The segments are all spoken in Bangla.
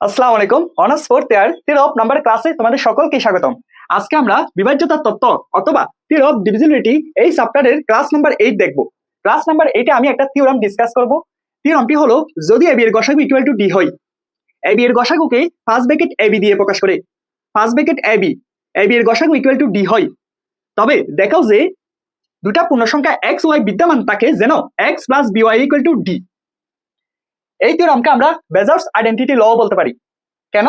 আসসালামু আলাইকুম। Honours fourth year theory of number ক্লাসে তোমাদের সকলকে স্বাগতম। আজকে আমরা বিভাজ্যতার তত্ত্ব অথবা থিওরি অফ ডিভিজিবিলিটি এই চ্যাপ্টারের ক্লাস নাম্বার 8 দেখব। ক্লাস নাম্বার 8 এ আমি একটা থিওরাম ডিসকাস করব। থিওরামটি হলো, যদি এবি এর গসাগু ইকুয়াল টু ডি হয়, এবি এর গসাগুকে ফার্স্ট ব্র্যাকেট এবি দিয়ে প্রকাশ করে, ফার্স্ট ব্র্যাকেট এবি এর গসাগু ইকুয়াল টু ডি হয়, তবে দেখাও যে দুটা পূর্ণ সংখ্যা এক্স ওয়াই বিদ্যমান থাকে যেন x plus BY equal to D. এই থিওরামকে আমরা বেজলস আইডেন্টিটি ল বলতে পারি। কেন?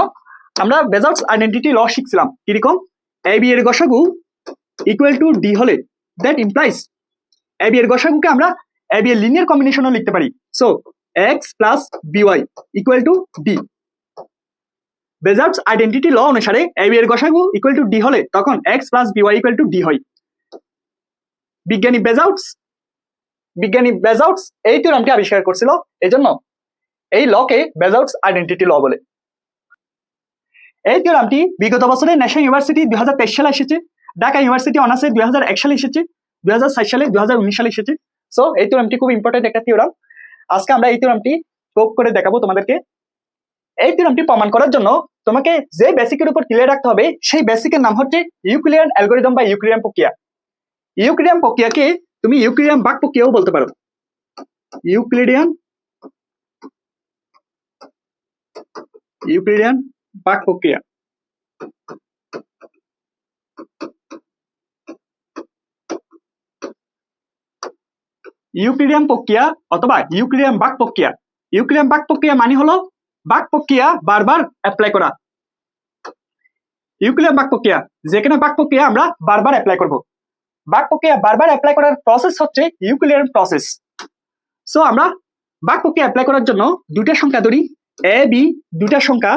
আমরা বেজলস আইডেন্টিটি ল শিখছিলাম কিরকম, এবি এর গসাগু ইকুয়াল টু ডি হলে দ্যাট ইমপ্লাইজ এবি এর গসাগুকে আমরা এবি এর লিনিয়ার কম্বিনেশনও লিখতে পারি। So X plus BY equal to D. Bezout's identity law অনুসারে এবি এর গসাগু ইকুয়াল টু ডি হলে তখন X plus BY equal to D হয়। বিজ্ঞানী বেজলস এই থিওরামটি আবিষ্কার করছিল, এজন্য এই লকে বেজলস আইডেন্টিটি ল বলে। এই থিওরামটি বিগত বছরে ন্যাশনাল ইউনিভার্সিটি 2023 সালে এসেছে, ঢাকা ইউনিভার্সিটি অনার্সে 2001 সালে এসেছে, 2007 সালে, 2019 সালে এসেছে। সো এই থিওরামটি খুব ইম্পর্টেন্ট একটা থিওরাম। আজকে আমরা এই থিওরামটি প্রুভ করে দেখাবো তোমাদেরকে। এই থিওরামটি প্রমাণ করার জন্য তোমাকে যে বেসিকের উপর ক্লিয়ার রাখতে হবে সেই বেসিকের নাম হচ্ছে ইউক্লিডিয়ান অ্যালগরিদম বা ইউক্লিডিয়ান প্রক্রিয়া। ইউক্লিডিয়ান প্রক্রিয়াকে তুমি ইউক্লিডিয়ান বাক প্রক্রিয়াও বলতে পারো। ইউক্লিডিয়ান বাক প্রক্রিয়া। ইউক্লিডিয়ান প্রক্রিয়া অথবা ইউক্লিডিয়ান বাক প্রক্রিয়া। ইউক্লিডিয়ান বাক প্রক্রিয়া মানে হলো বাক প্রক্রিয়া বারবার অ্যাপ্লাই করা। ইউক্লিডিয়ান বাক প্রক্রিয়া, যেখানে বাক প্রক্রিয়া আমরা বারবার অ্যাপ্লাই করব। বাক প্রক্রিয়া বারবার অ্যাপ্লাই করার প্রসেস হচ্ছে ইউক্লিডিয়ান প্রসেস। সো আমরা বাক প্রক্রিয়া অ্যাপ্লাই করার জন্য দুইটা সংখ্যা ধরি, এ বি দুটা সংখ্যা,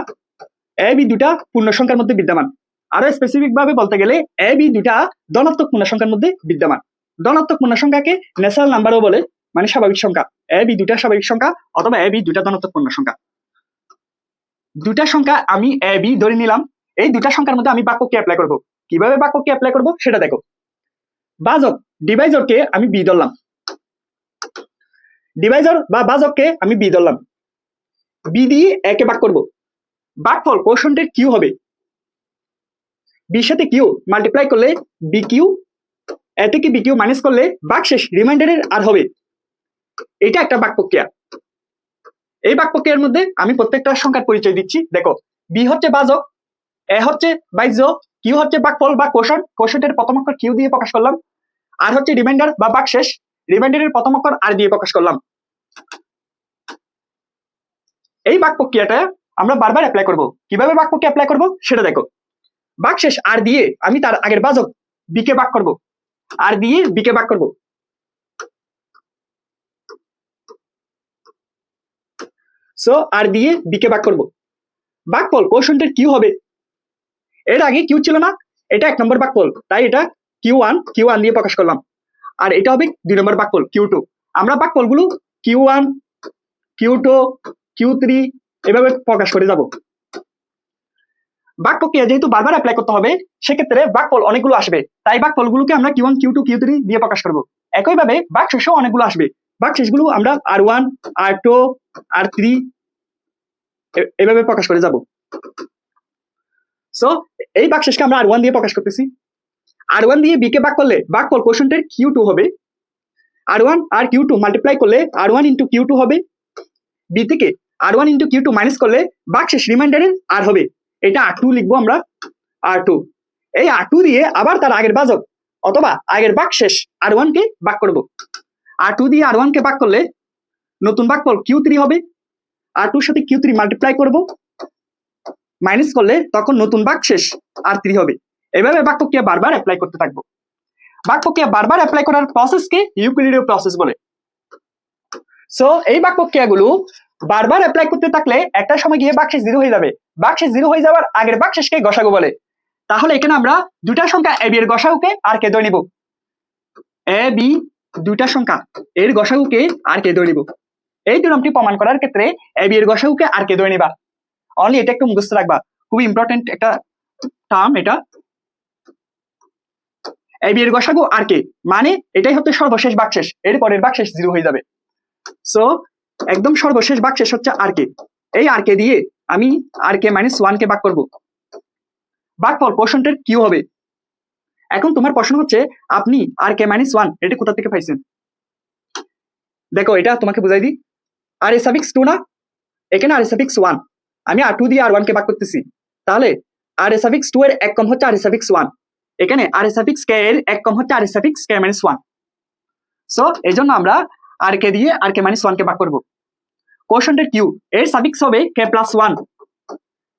এ বি দুটা পূর্ণ সংখ্যার মধ্যে বিদ্যমান। আরো স্পেসিফিক ভাবে বলতে গেলে এ বি দুটা ধনাত্মক পূর্ণ সংখ্যার মধ্যে বিদ্যমান। ধনাত্মক পূর্ণ সংখ্যাকে ন্যাচারাল নাম্বারও বলে, মানে স্বাভাবিক সংখ্যা। এ বি দুটা স্বাভাবিক সংখ্যা অথবা এ বি দুটা ধনাত্মক পূর্ণ সংখ্যা। দুটা সংখ্যা আমি এ বি ধরে নিলাম, এই দুটা সংখ্যার মধ্যে আমি বাক প্রক্রিয়া অ্যাপ্লাই করব। কিভাবে বাক প্রক্রিয়া অ্যাপ্লাই করব সেটা দেখো। ভাজক ডিভাইজরকে আমি বি ধরলাম, ডিভাইজর বা ভাজককে আমি বি ধরলাম, বি দিয়ে একে ভাগ করব। ভাগফল কোষণের কিউ হবে, বির সাথে কিউ মাল্টিপ্লাই করলে বি কিউ, এ থেকে বি কিউ মাইনাস করলে ভাগশেষ রিমাইন্ডারের আর হবে। এটা একটা বাক প্রক্রিয়া। এই বাক প্রক্রিয়ার মধ্যে আমি প্রত্যেকটা সংখ্যার পরিচয় দিচ্ছি। দেখো, বি হচ্ছে ভাজক, এ হচ্ছে ভাজ্য, কিউ হচ্ছে ভাগফল বা কোষণ, কোষণের প্রথম অক্ষর কিউ দিয়ে প্রকাশ করলাম, আর হচ্ছে রিমাইন্ডার বা ভাগশেষ, রিমাইন্ডারের প্রথম অক্ষর আর দিয়ে প্রকাশ করলাম। এই বাক প্রক্রিয়াটা আমরা বারবার অ্যাপ্লাই করব। কিভাবে বাক প্রক্রিয়া অ্যাপ্লাই করব সেটা দেখো। ভাগশেষ আর দিয়ে আমি তার আগের ভাজক বি কে ভাগ করব, আর দিয়ে বি কে ভাগ করব। সো আর দিয়ে বি কে ভাগ করব। ভাগফল কোষণের কিউ হবে, এর আগে কিউ ছিল না, এটা 1 নম্বর ভাগফল, তাই এটা কিউ1 দিয়ে প্রকাশ করলাম। আর এটা হবে 2 নম্বর ভাগফল কিউ2। আমরা ভাগফলগুলো কিউ1, কিউ2, কিউ3 এভাবে প্রকাশ করে যাব। ভাগ প্রক্রিয়া যেহেতু বারবার অ্যাপ্লাই করতে হবে, সেক্ষেত্রে ভাগফল অনেকগুলো আসবে, তাই ভাগফলগুলোকে আমরা কিউ1, কিউ2, কিউ3 দিয়ে প্রকাশ করব। একইভাবে ভাগশেষও অনেকগুলো আসবে, ভাগশেষগুলো আমরা আর1, আর2, আর3 এভাবে প্রকাশ করে যাব। সো এই ভাগশেষকে আমরা আর1 দিয়ে প্রকাশ করতেছি। আর1 দিয়ে বি কে ভাগ করলে ভাগফল কোষণের কিউ2 হবে, আর1 আর কিউ2 মাল্টিপ্লাই করলে আর1 ইন্টু কিউ2 হবে, বি থেকে আর1 ইন্টু কিউ2 মাইনাস করলে ভাগশেষ রিমাইন্ডারের আর হবে, এটা আর2 লিখবো আমরা, আর2। এই আর2 দিয়ে আবার তার আগের ভাজক অথবা আগের ভাগশেষ আর1 কে ভাগ করব। আর2 দিয়ে আর1 কে ভাগ করলে নতুন ভাগফল কিউ3 হবে, আর2 এর সাথে কিউ3 মাল্টিপ্লাই করব, মাইনাস করলে তখন নতুন ভাগশেষ আর3 হবে। এভাবে ভাগ প্রক্রিয়া বারবার অ্যাপ্লাই করতে থাকবো। ভাগ প্রক্রিয়া বারবার অ্যাপ্লাই করার প্রসেসকে ইউক্লিডীয় প্রসেস বলে। সো এই ভাগ প্রক্রিয়াগুলো বারবার অ্যাপ্লাই করতে থাকলে একটা সময় গিয়ে ভাগশেষ 0 হয়ে যাবে। ভাগশেষ 0 হয়ে যাওয়ার আগের ভাগশেষকে গসাগু বলে। তাহলে এখানে আমরা দুটা সংখ্যা এ বি এর গসাগুকে আর কে ধরে নিব। এ বি দুটা সংখ্যা এর গসাগুকে আর কে ধরে নিব। এই থিওরামটি প্রমাণ করার ক্ষেত্রে এ বি এর গসাগুকে আর কে ধরে নিবা। অনলি এটা একটু মুখস্থ রাখবা, খুবই ইম্পর্টেন্ট একটা টার্ম এটা। এ বি এর গসাগু আর কে মানে এটাই হচ্ছে সর্বশেষ ভাগশেষ, এর পরের ভাগশেষ 0 হয়ে যাবে। সো একদম সর্বশেষ ভাগশেষ হচ্ছে আর কে। এই আর কে দিয়ে আমি আর কে মাইনাস ওয়ানকে ভাগ করবো, ভাগফল কোশন্টের কিউ হবে। এখন তোমার প্রশ্ন হচ্ছে আপনি আর কে মাইনাস ওয়ান এটা কোথা থেকে পাইছেন? দেখো এটা তোমাকে বুঝাই দিই, আর এ সাফিক্স টু না, এখানে আর এ সাফিক্স ওয়ান, আমি আর টু দিয়ে আর ওয়ানকে ভাগ করতেছি, তাহলে আর এ সাফিক্স টু এর এক কম হচ্ছে আর এ সাফিক্স ওয়ান, এখানে আর এ সাফিক্স কে এর এক কম হচ্ছে আর এ সাফিক্স কে মাইনাস ওয়ান। সো এই জন্য আমরা আর কে দিয়ে আর কে মাইনাস ওয়ানকে ভাগ করবো। কোশন্টের কিউ এর সাফিক্স হবে কে প্লাস ওয়ান,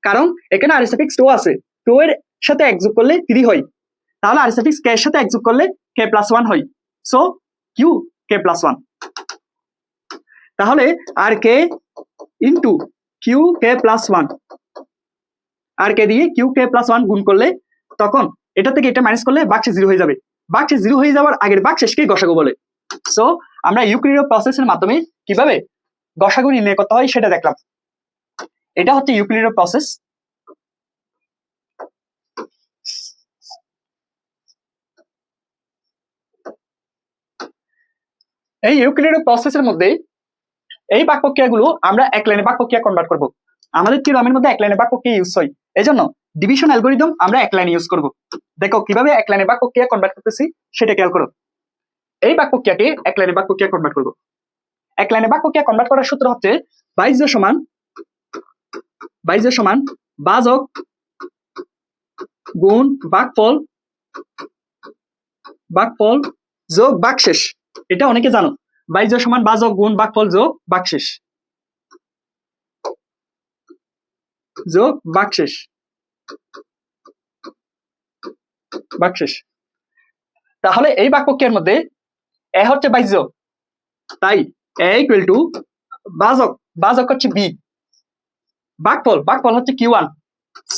কারণ এখানে আর এ সাফিক্স টু আছে, টু এর সাথে এক যোগ করলে 3 হয়, তাহলে আর সাফিক্স কে এর সাথে এক যোগ করলে কে প্লাস ওয়ান হয়। So Q K plus one, তাহলে আর কে into Q K plus one, আর কে দিয়ে কিউ কে প্লাস ওয়ান গুণ করলে তখন এটা থেকে এটা মাইনাস করলে বাক্সে জিরো হয়ে যাবে, বাক্সে জিরো হয়ে যাওয়ার আগের বাক্সেসকে গসাগু বলে। সো আমরা ইউক্লিডীয় প্রসেসের মাধ্যমে কিভাবে গসাগু নির্ণয় করতে হয় সেটা দেখলাম। এটা হচ্ছে ইউক্লিডীয় প্রসেস। এই ইউক্লিডীয় প্রসেসের মধ্যে এই বাক প্রক্রিয়াগুলো আমরা এক লাইনে বাক প্রক্রিয়া কনভার্ট করব। আমাদের থিওরামের মধ্যে এক লাইনে বাক প্রক্রিয়া ইউজ হয়, এজন্য ডিভিশন অ্যালগরিদম আমরা এক লাইনে ইউজ করব। দেখো কিভাবে এক লাইনে বাক প্রক্রিয়া কনভার্ট করতেছি সেটা খেয়াল করো। এই বাক প্রক্রিয়াকে এক লাইনে বাক প্রক্রিয়া কনভার্ট করব। এক লাইনে বাক প্রক্রিয়া কনভার্ট করার সূত্র হচ্ছে বাইজ সমান বাজক গুণ বাকফল যোগ বাকশেষ। এটা অনেকে জানো, বাইজ সমান বাজক গুণ বাকফল যোগ বাকশেষ, তাহলে এই বাক প্রক্রিয়ার মধ্যে এ হচ্ছে বাইজ, তাই এ ইকুয়াল টু বাজক হচ্ছে বি, বাকফল হচ্ছে Q one,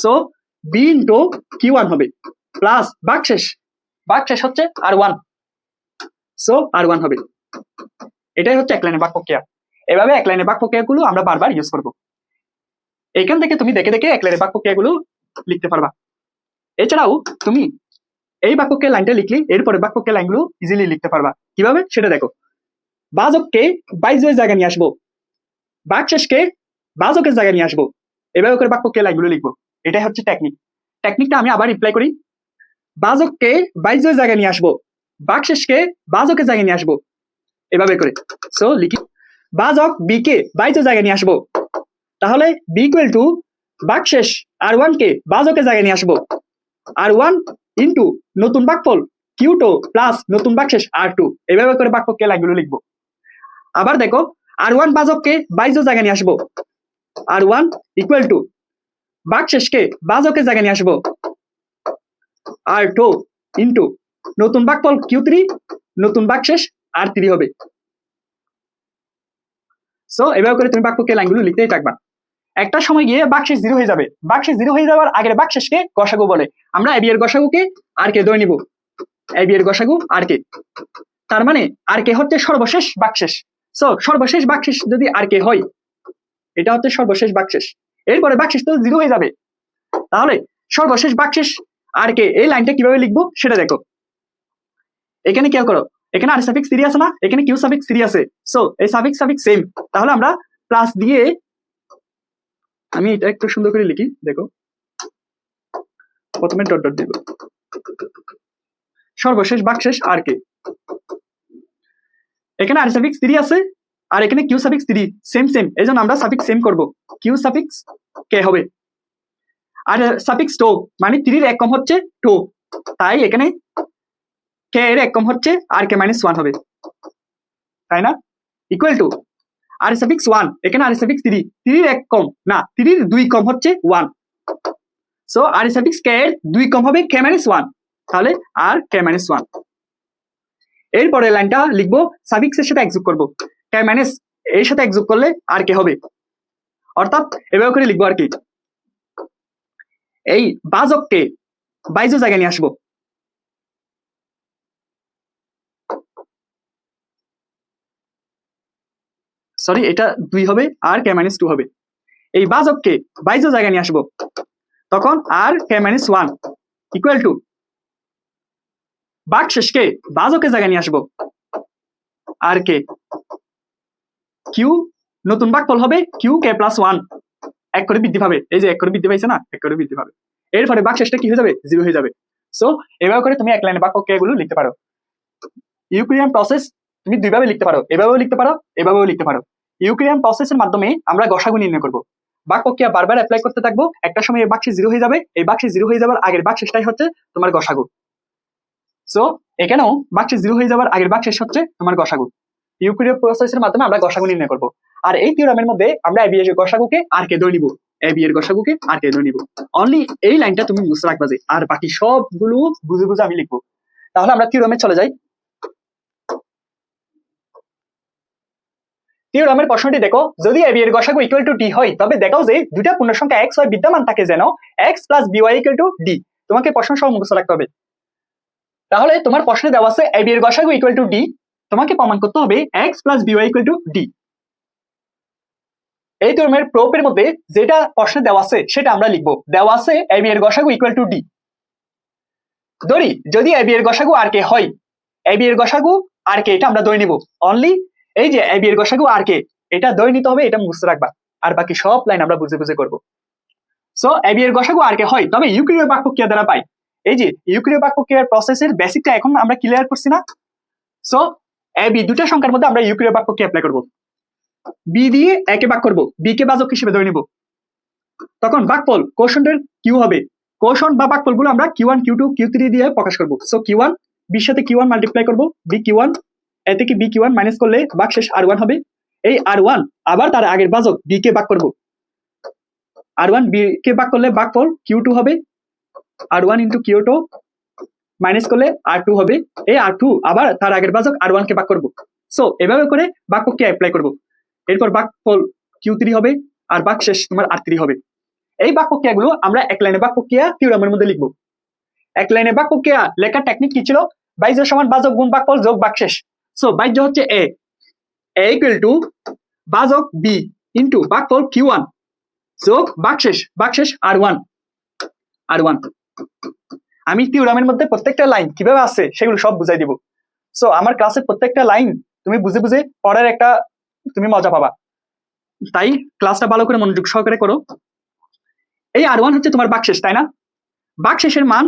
so B into Q one হবে, প্লাস বাকশেষ হচ্ছে R one, so R one হবে। এটাই হচ্ছে এক লাইনে বাক প্রক্রিয়া। এভাবে এক লাইনে বাক প্রক্রিয়াগুলো আমরা বারবার ইউজ করব। এইখান থেকে তুমি দেখে দেখে এক লাইনে বাক প্রক্রিয়াগুলো লিখতে পারবা। এছাড়াও তুমি এই বাক প্রক্রিয়া লাইনটা লিখলে এরপরে বাক প্রক্রিয়া লাইনগুলো ইজিলি লিখতে পারবা। কিভাবে সেটা দেখো, বাজককে বাইজের জায়গায় নিয়ে আসবো, বাকশেষকে বাজকের জায়গায় নিয়ে আসবো, এভাবে করে বাক প্রক্রিয়া লাইনগুলো লিখবো। এটাই হচ্ছে টেকনিকটা আমি আবার রিপ্লাই করি। বাজককে বাইজের জায়গায় নিয়ে আসবো, বাকশেষকে বাজকের জায়গায় নিয়ে আসবো, এভাবে করে। সো লিখি, বাজক বি কে বাইজের জায়গায় নিয়ে আসবো, তাহলে বি ইকুয়াল টু বাকশেষ আর ওয়ান কে বাজকের জায়গায় নিয়ে আসবো, আর ওয়ান ইন্টু নতুন বাকফল কিউ টু প্লাস নতুন বাকশেষ আর টু, এভাবে করে বাক প্রক্রিয়া লাইনগুলো লিখবো। আবার দেখো, আর ওয়ান বাজককে বাইজের জায়গায় নিয়ে আসবো, আর ওয়ান ইকুয়াল টু বাকশেষকে বাজকের জায়গায় নিয়ে আসবো, আর টু ইন্টু নতুন বাকফল কিউ থ্রি নতুন বাকশেষ আর থ্রি হবে। সো এভাবে করে তুমি বাক প্রক্রিয়া লাইনগুলো লিখতেই থাকবা। একটা সময় গিয়ে বাকশেষ জিরো হয়ে যাবে, বাকশেষ জিরো হয়ে যাওয়ার আগের বাকশেষকে গসাগু বলে। আমরা এবি এর গসাগুকে আর কে ধরে নিব, এবি এর গসাগু আর কে, তার মানে আর কে হচ্ছে সর্বশেষ বাকশেষ। সো সর্বশেষ বাকশেষ যদি আর কে হয়, এটা হচ্ছে সর্বশেষ বাকশেষ, এরপরে বাকশেষ তো জিরো হয়ে যাবে, তাহলে সর্বশেষ বাকশেষ আর কে এই লাইনটা কিভাবে লিখবো সেটা দেখো। এখানে খেয়াল করো, এখানে আর সাফিক্স 3 আছে না, এখানে কিউ সাফিক্স 3 আছে, সো এই সাফিক্স সেম, তাহলে আমরা প্লাস দিয়ে, আমি এটা একটু সুন্দর করে লিখি, দেখো প্রথমে ডট ডট দিব, সর্বশেষ বাকশেষ আর কে, এখানে আর সাফিক্স 3 আছে আর এখানে কিউ সাফিক্স 3 সেম, এইজন্য আমরা সাফিক্স সেম করব, কিউ সাফিক্স কে হবে, আর সাফিক্স টু মানে 3 এর এক কম হচ্ছে 2, তাই এখানে কে এর এক কম হচ্ছে আর কে মাইনাস 1 হবে, তাই না, ইকুয়াল টু আর সাফিক্স 1, এখানে আর সাফিক্স 3 এর এক কম না, 3 এর 2 কম হচ্ছে 1, সো আর সাফিক্স কে এর 2 কম হবে কে মাইনাস 1, তাহলে আর কে মাইনাস 1। এরপরে লাইনটা লিখবো, সাফিক্সের সাথে এক যোগ করব, কে মাইনাস এর সাথে এক যোগ করলে আর কে হবে, অর্থাৎ এভাবে করে লিখবো আর কি। এই বাজককে বাইজ জায়গায় নিয়ে আসবো, সরি এটা 2 হবে আর কে মাইনাস 2 হবে। এই বাজককে বাইজ জায়গায় নিয়ে আসবো, তখন আর কে মাইনাস 1 ইকুয়াল টু বাকশেষকে বাজকের জায়গায় নিয়ে আসবো, আর কে কিউ নতুন বাকফল হবে কিউ কে প্লাস 1, এক করে বৃদ্ধি পাবে, এই যে এক করে বৃদ্ধি পাইছে না, এক করে বৃদ্ধি পাবে। এরপরে বাকশেষটা কি হয়ে যাবে, 0 হয়ে যাবে। সো এভাবে করে তুমি এক লাইনে বাক প্রক্রিয়াগুলো লিখতে পারো। ইউক্লিডিয়ান প্রসেস তুমি দুইভাবে লিখতে পারো, এভাবেও লিখতে পারো, এভাবেও লিখতে পারো। ইউক্লিডিয়ান প্রসেসের মাধ্যমে আমরা গসাগু নির্ণয় করব। বাক প্রক্রিয়া বারবার অ্যাপ্লাই করতে থাকবো, একটা সময় এই বাক্সে 0 হয়ে যাবে, এই বাক্সে 0 হয়ে যাবার আগের বাকশেষটাই হচ্ছে তোমার গসাগু। সো এখানেও বাক্সে 0 হয়ে যাবার আগের বাকশেষ হচ্ছে তোমার গসাগু। ইউক্লিডিয়ান প্রসেসের মাধ্যমে আমরা গসাগু নির্ণয় করব। আর এই থিওরামের মধ্যে আমরা এবি এর গসাগুকে আর কে ধরে নিব, এবি এর গসাগুকে আর কে ধরে নিব। অনলি এই লাইনটা তুমি বুঝতে রাখবা যে, আর বাকি সবগুলো বুঝে বুঝে আমি লিখবো। তাহলে আমরা থিওরামে চলে যাই। থিওরামের প্রশ্নটি দেখো, যদি এবি এর গসাগু ইকুয়াল টু ডি হয় তবে দেখাও যে দুইটা পূর্ণ সংখ্যা x y বিদ্যমান থাকে যেন x plus by equal to D. তোমাকে প্রশ্ন সহ মুখস্থ রাখতে হবে। তাহলে তোমার প্রশ্নে দেওয়া আছে এবি এর গসাগু ইকুয়াল টু ডি, তোমাকে প্রমাণ করতে হবে x plus by equal to D. এই থিওরামের প্রুফের মধ্যে যেটা প্রশ্নে দেওয়া আছে সেটা আমরা লিখবো। দেওয়া আছে এবি এর গসাগু ইকুয়াল টু ডি। ধরি যদি এবি এর গসাগু আর কে হয়, এবি এর গসাগু আর কে এটা আমরা ধরে নিব। অনলি এই যে এবি এর গসাগু আর কে এটা ধরে নিতে হবে, এটা মুখস্থ রাখবা। আর বাকি সব লাইন আমরা বুঝে বুঝে করব। সো এবি এর গসাগু আর কে হয় তবে ইউক্লিডীয় বাক প্রক্রিয়া দ্বারা পাই। এই যে ইউক্লিডীয় বাক প্রক্রিয়ার প্রসেসের বেসিকটা এখন আমরা ক্লিয়ার করছি না। সো এবি দুটা সংখ্যার মধ্যে আমরা ইউক্লিডীয় বাক প্রক্রিয়া অ্যাপ্লাই করব। বি দিয়ে একে ভাগ করব, বি কে বাচক হিসেবে ধরে নিব। তখন ভাগফল কোষণের কিউ হবে। কোষণ বা ভাগফল গুলো আমরা Q1 Q2 Q3 দিয়ে প্রকাশ করব। সো Q1 বির সাথে Q1 মাল্টিপ্লাই করব, বি Q1 এ থেকে বি Q1 মাইনাস করলে ভাগশেষ R1 হবে। এই R1 আবার তার আগের ভাজক বি কে ভাগ করব, R1 বি কে ভাগ করলে ভাগফল Q2 হবে, R1 ইনটু Q2 মাইনাস করলে R2 হবে। এই R2 আবার তার আগের ভাজক R1 কে ভাগ করব। সো এভাবে করে ভাগ প্রক্রিয়া অ্যাপ্লাই করব। এরপর ভাগফল Q3 হবে আর ভাগশেষ তোমার R3 হবে। এই ভাগ প্রক্রিয়াগুলো আমরা এক লাইনে ভাগ প্রক্রিয়া থিওরামের মধ্যে লিখবো। এক লাইনে ভাগ প্রক্রিয়া লেখার টেকনিক কি ছিল, বাইজ সমান ভাজক গুণ ভাগফল যোগ ভাগশেষ। সো বাইজ হচ্ছে এ ইকুয়াল টু ভাজক বি ইনটু ভাগফল Q1 যোগ ভাগশেষ R1। আমি থিওরামের মধ্যে প্রত্যেকটা লাইন কিভাবে আছে সেগুলো সব বুঝাই দিব। সো আমার ক্লাসের প্রত্যেকটা লাইন তুমি বুঝে বুঝে পড়ার একটা তুমি মজা পাবা। তাই ক্লাসটা ভালো করে মনোযোগ সহকারে করো। এই R1 হচ্ছে তোমার ভাগশেষ, তাই না? ভাগশেষের মান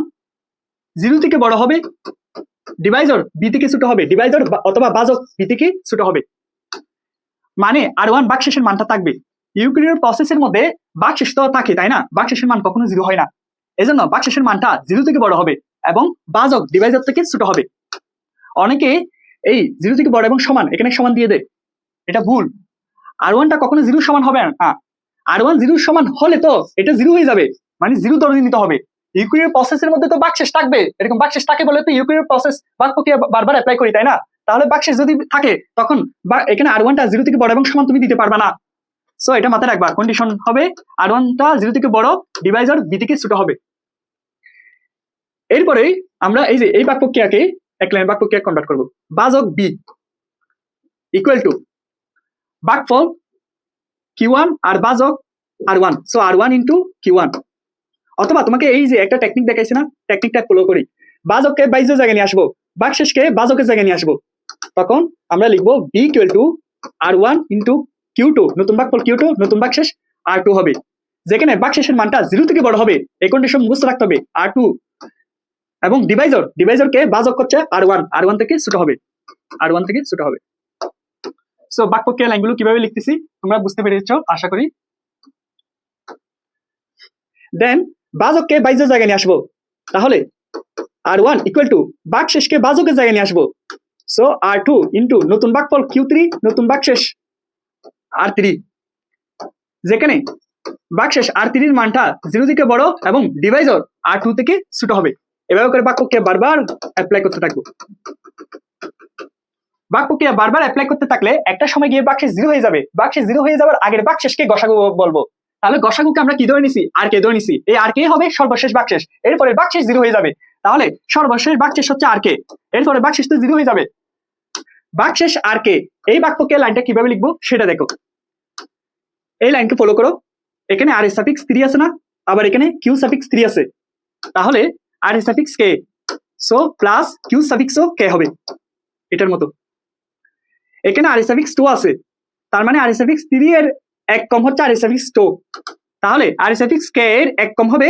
0 থেকে বড় হবে, ডিভাইজর বি থেকে ছোট হবে, ডিভাইজর অথবা ভাজক বি থেকে ছোট হবে। মানে R1 ভাগশেষের মানটা থাকবে। ইউক্লিডীয় প্রসেসের মধ্যে ভাগশেষ তো থাকে, তাই না? ভাগশেষের মান কখনো 0 হয় না। এজন্য ভাগশেষের মানটা 0 থেকে বড় হবে এবং ভাজক ডিভাইজর থেকে ছোট হবে। অনেকে এই 0 থেকে বড় এবং সমান এখানে সমান দিয়ে দেয়, এটা ভুল। R1টা কখনো 0 সমান হবে না। R1 0 সমান হলে তো এটা 0 হয়ে যাবে, মানে 0 ধরে নিতে হবে। ইউক্লিডীয় প্রসেসের মধ্যে তো ভাগশেষ থাকবে, এরকম ভাগশেষ থাকে বলে তো ইউক্লিডীয় প্রসেস ভাগ প্রক্রিয়া বারবার অ্যাপ্লাই করি, তাই না? তাহলে ভাগশেষ যদি থাকে তখন এখানে R1টা 0 থেকে বড় এবং সমান তুমি দিতে পারবা না। সো এটা মাথায় রাখবা, কন্ডিশন হবে R1টা 0 থেকে বড়, ডিভাইজর বি থেকে ছোট হবে। এরপরে আমরা এই যে এই ভাগ প্রক্রিয়াকে এক লাইন ভাগ প্রক্রিয়া কনভার্ট করব। ভাজক বি ইকুয়াল টু ভাগফল Q1 আর ভাজক R1। So R1 into Q1। অথবা তোমাকে এই যে একটা টেকনিক দেখাইছি না, টেকনিকটা ফলো করি। ভাজককে বাইজের জায়গায় নিয়ে আসবো, ভাগশেষকে ভাজকের জায়গায় নিয়ে আসবো। তখন আমরা লিখবো B equal to R1 into Q2, নতুন ভাগফল Q2 নতুন ভাগশেষ R2 হবে। যেখানে ভাগশেষের মানটা 0 থেকে বড় হবে, এই কন্ডিশন মুখস্থ রাখতে হবে। R2 এবং ডিভাইজরকে ভাজক করছে R1 থেকে ছোট হবে, R1 থেকে ছোট হবে। সো ভাগ প্রক্রিয়া লাইনগুলো কিভাবে লিখতেছি তোমরা বুঝতে পেরেছো আশা করি। দেন ভাজককে বাইজের জায়গায় নিয়ে আসবো, তাহলে R1 ইকুয়াল টু ভাগশেষকে ভাজকের জায়গায় নিয়ে আসবো। সো R2 ইনটু নতুন ভাগফল Q3 নতুন ভাগশেষ R3, যেখানে ভাগশেষ R3 এর মানটা 0 থেকে বড় এবং ডিভাইজর R2 থেকে ছোট হবে। এভাবে করে ভাগ প্রক্রিয়া বারবার অ্যাপ্লাই করতে থাকবো। ভাগ প্রক্রিয়া বারবার অ্যাপ্লাই করতে থাকলে একটা সময় গিয়ে ভাগশেষ 0 হয়ে যাবে। ভাগশেষ 0 হয়ে যাওয়ার আগের ভাগশেষকে গসাগু বলবো। তাহলে গসাগুকে আমরা কি ধরে নিছি, আর কে ধরে নিছি। এই আর কে হবে সর্বশেষ ভাগশেষ, এরপরে ভাগশেষ 0 হয়ে যাবে। তাহলে সর্বশেষ ভাগশেষ হচ্ছে আর কে, এরপরে ভাগশেষ তো 0 হয়ে যাবে। ভাগশেষ আর কে, এই ভাগ প্রক্রিয়া লাইনটা কিভাবে লিখবো সেটা দেখো। এই লাইনকে ফলো করো। এখানে আর সাফিক্স 3 আছে না, আবার এখানে কিউ সাফিক্স 3 আছে। তাহলে আর সাফিক্স কে, সো প্লাস কিউ সাফিক্স ও কে হবে, এটার মতো। এখানে আর সাফিক্স 2 আছে, তার মানে আর সাফিক্স 3 এর এক কম হচ্ছে আর সাফিক্স 2। তাহলে আর এর সাফিক্স কে এর এক কম হবে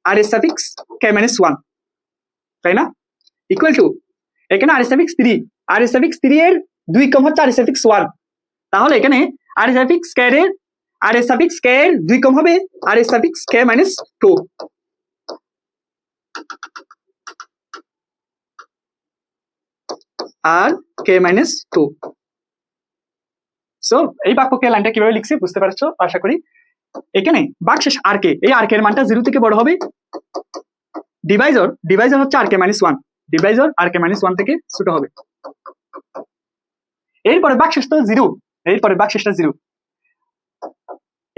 আর এর সাফিক্স কে মাইনাস 1, তাই না? ইকুয়াল টু এখানে আর এর সাফিক্স 3, আর এর সাফিক্স 3 এর 2 কম হচ্ছে আর এর সাফিক্স 1, তাহলে এখানে আর এর সাফিক্স কে এর 2 কম হবে আর এর সাফিক্স কে মাইনাস 2, আর কে মাইনাস 2। সো এই বাক্যকে লাইনটা কিভাবে লিখছি বুঝতে পারছো আশা করি। এখানে ভাগশেষ আর কে, এই আর কে এর মানটা 0 থেকে বড় হবে, ডিভাইজর হচ্ছে আর কে মাইনাস 1, ডিভাইজর আর কে মাইনাস 1 থেকে ছোট হবে। এরপরে ভাগশেষটা 0, এরপরে ভাগশেষটা 0।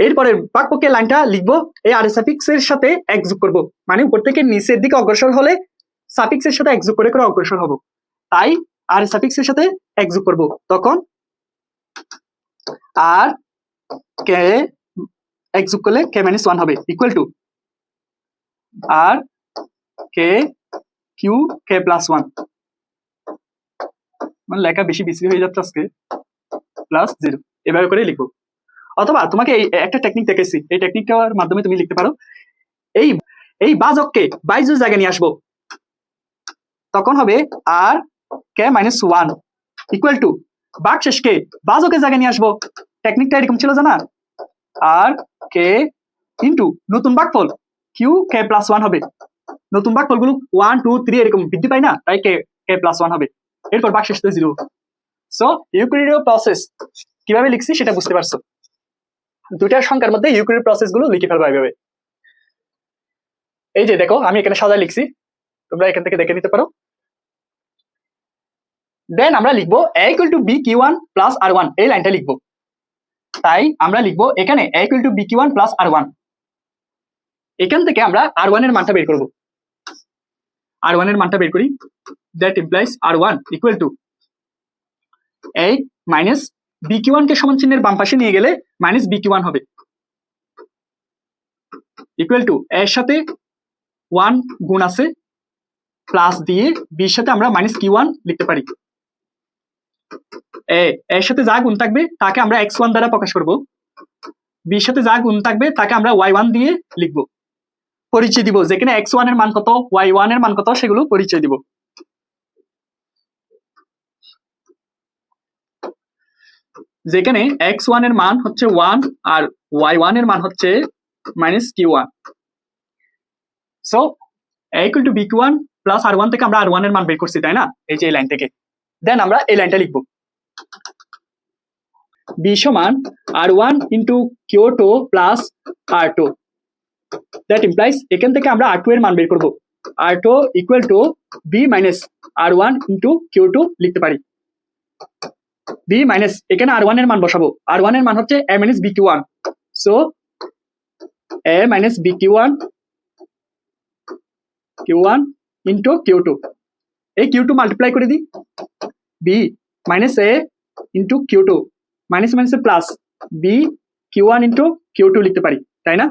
এরপরে বাক্যকে লাইনটা লিখবো এই আর সাফিক্স এর সাথে এক যোগ করব, মানে উপর থেকে নিচের দিকে অগ্রসর হলে সাফিক্সের সাথে এক যোগ করে করে অগ্রসর হব, তাই আর সাফিক্স এর সাথে এক যোগ করব, তখন আর কে এক যোগ করলে কে মাইনাস 1 হবে equal to R K Q K plus 1, মানে লেখা বেশি বিশ্রী হয়ে যাচ্ছে আজকে, প্লাস 0 এভাবে করে লিখবো। অথবা তোমাকে এই একটা টেকনিক দেখেছি, এই টেকনিকটার মাধ্যমে তুমি লিখতে পারো, এই বাজককে বাইজুর জায়গায় নিয়ে আসবো, তখন হবে আর কে মাইনাস 1 ইকুয়াল টু ভাগশেষকে বাজকের জায়গায় নিয়ে আসবো, টেকনিকটা এরকম ছিল জানা, আর কে ইন্টু নতুন ভাগফল কিউ কে প্লাস 1 হবে, নতুন ভাগফলগুলো 1 2 3 এরকম বৃদ্ধি পায় না, তাই কে কে প্লাস 1 হবে, এরপর ভাগশেষটা 0। সো ইউক্লিডীয় প্রসেস কিভাবে লিখছি সেটা বুঝতে পারছো, দুইটার সংখ্যার মধ্যে ইউক্লিডীয় প্রসেস গুলো লিখে ফেলবো এইভাবে। এই যে দেখো আমি এখানে সাজায় লিখছি, তোমরা এখান থেকে দেখে নিতে পারো। দেন আমরা লিখবো a equal to bq1 plus r1, এই লাইনটা লিখবো, তাই আমরা লিখবো এখানে a equal to bq1 plus r1, এখান থেকে আমরা r1 এর মানটা বের করব, r1 এর মানটা বের করি, that implies r1 equal to a minus bq1 কে সমান চিহ্নের বাম পাশে নিয়ে গেলে মাইনাস bq1 হবে, ইকুয়াল টু এর সাথে 1 গুণ আছে প্লাস দিয়ে b এর সাথে আমরা মাইনাস q1 লিখতে পারি, এর সাথে যা গুণ থাকবে তাকে আমরা x1 দ্বারা প্রকাশ করব, b এর সাথে যা গুণ থাকবে তাকে আমরা y1 দিয়ে লিখব, পরিচয় দিব, যেখানে x1 এর মান কত y1 এর মান কত সেগুলো পরিচয় দিব। যেখানে x1 এর মান হচ্ছে 1 আর y1 এর মান হচ্ছে minus q1, so a equal to bq1 plus r1 থেকে আমরা r1 এর মান বের করছি, তাই না, এই যে এই লাইন থেকে। দেন আমরা এই লাইনটা লিখবো, b সমান r1 into q2 plus r2, that implies এখান থেকে আমরা r2 এর মান বের করব, r2 equal to b minus r1 into q2 লিখতে পারি, b মাইনাস এখানে r1 এর মান বসাবো, r1 এর মান হচ্ছে a minus bq1, so a minus bq1 q1 into q2, এই q2 মাল্টিপ্লাই করে দিই, b minus a into q2, minus minus plus b q1 into q2 লিখতে পারি, তাই না?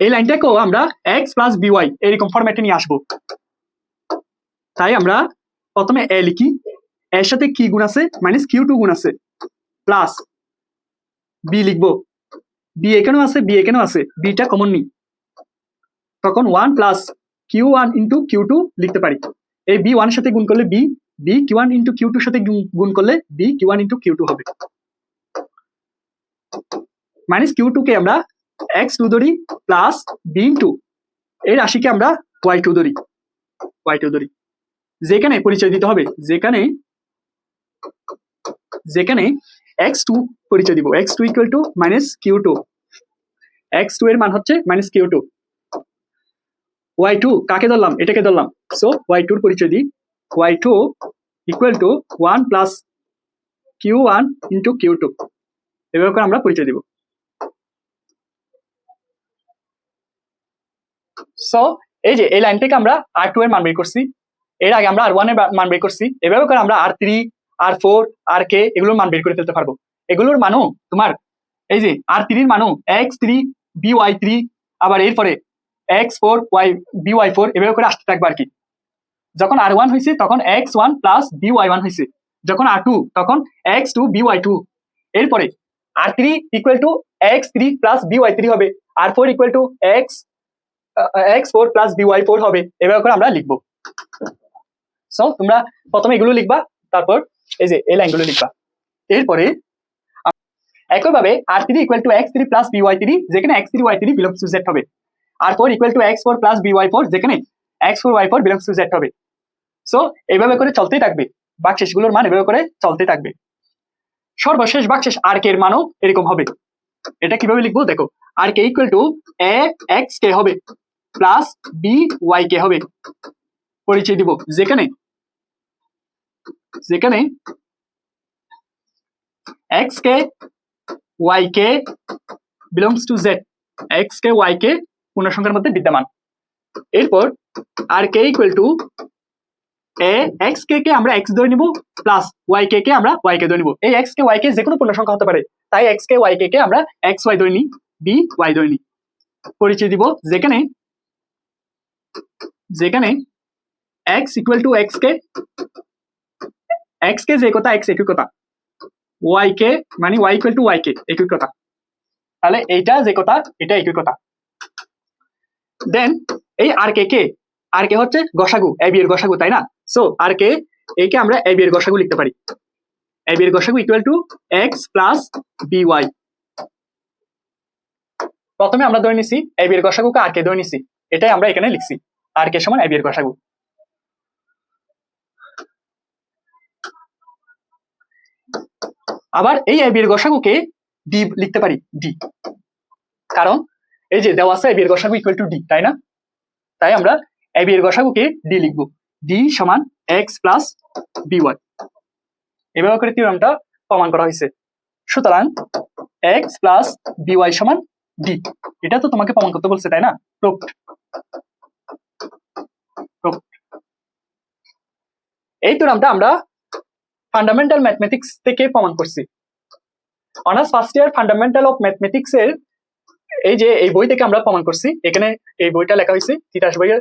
এই লাইনটাকেও আমরা x প্লাস by এরকম ফরম্যাটে নিয়ে আসবো, তাই আমরা প্রথমে a লিখি, এর সাথে কি গুণ আছে মাইনাস q2 গুণ আছে, প্লাস b লিখবো, b এখানেও আছে b এখানেও আছে, bটা কমন নি, তখন 1 প্লাস q1 ইন্টু q2 লিখতে পারি, এই b 1 এর সাথে গুণ করলে b q1 ইন্টু q2 এর সাথে গুণ করলে b q1 ইন্টু q2 হবে, মাইনাস q2 কে আমরা x2 ধরি প্লাস b ইন্টু এই রাশিকে আমরা y2 ধরি, যেখানে পরিচয় দিতে হবে, যেখানে x2 পরিচয় দিব, x2 equal to minus q2, x2 এর মান হচ্ছে মাইনাস q2, y2 কাকে ধরলাম এটাকে ধরলাম, সো y2 এর পরিচয় দিই, y2 equal to 1 plus q1 into q2, এভাবে করে আমরা পরিচয় দিব। সো এই যে এই লাইন থেকে আমরা r2 এর মান বের করছি, এর আগে আমরা r1 এর মান বের করছি, এভাবে করে আমরা r3 r4 rk এগুলোর মান বের করে ফেলতে পারবো, এগুলোর মানও তোমার এই যে r3 এর মানও x3 by3, আবার এরপরে x4 by4 এভাবে করে আসতে থাকবে আর কি, যখন r1 হয়েছে তখন x1 প্লাস by1 হয়েছে, যখন R2 তখন x2 by2। এরপরে R3 equal to x3 plus by3 হবে, R4 equal to x4 plus by4 হবে। এভাবে করে আমরা লিখবো। সো তোমরা প্রথমে এগুলো লিখবা, তারপর এই যে এই লাইনগুলো লিখবা। এরপরে একইভাবে R3 equal to x3 plus by3, যেখানে x3 y3 belongs to z হবে। R4 equal to x4 plus by4, যেখানে x4 y4 belongs to z হবে। সো এইভাবে করে চলতেই থাকবে, ভাগশেষগুলোর মান এভাবে করে চলতে থাকবে। সর্বশেষ ভাগশেষ আর কে এর মানও এরকম হবে। এটা কিভাবে লিখবো দেখো, আর K equal to a x কে হবে প্লাস b y কে হবে। পরিচয় দিব, যেখানে x K y K belongs to z, x K y কে পূর্ণসংখ্যার মধ্যে বিদ্যমান। এরপর আর K equal to A x কে কে আমরা x ধরে নিব প্লাস y কে কে আমরা y কে ধরে নিব। এই x কে y কে যে কোনো পূর্ণ সংখ্যা হতে পারে, তাই x কে y কে আমরা x y ধরে নিই, b y ধরে নিই। পরিচয় দিব, যেখানে x ইকুয়াল টু x কে যে কথা x একই কথা, y কে মানে y ইকুয়াল টু y কে একই কথা, তাহলে এইটা যে কথা এটা একই কথা। দেন এই আর কে হচ্ছে গসাগু, ab এর গসাগু, তাই না? সো আর কে একে আমরা ab এর গসাগু লিখতে পারি। ab এর গসাগু equal two x plus by। প্রথমে আমরা ধরে নিছি ab এর গসাগুকে আর কে ধরে নিছি, এটাই আমরা এখানে লিখছি, আর কে সমান ab এর গসাগু। আবার এই ab এর গসাগুকে d লিখতে পারি, d, কারণ এই যে দেওয়া আছে ab এর গসাগু ইকুয়াল টু d, তাই না? তাই আমরা ab এর গসাগুকে d লিখব, d সমান x প্লাস by। এভাবে করে থিওরামটা প্রমাণ করা হয়েছে। সুতরাং x প্লাস by সমান d, এটা তো তোমাকে প্রমাণ করতে বলছে, তাই না? এই থিওরামটা আমরা ফান্ডামেন্টাল ম্যাথমেটিক্স থেকে প্রমাণ করছি। Honours first year fundamental of mathematics এর এই যে এই বই থেকে আমরা প্রমাণ করছি। এখানে এই বইটা লেখা হয়েছে তিতাস বইয়ের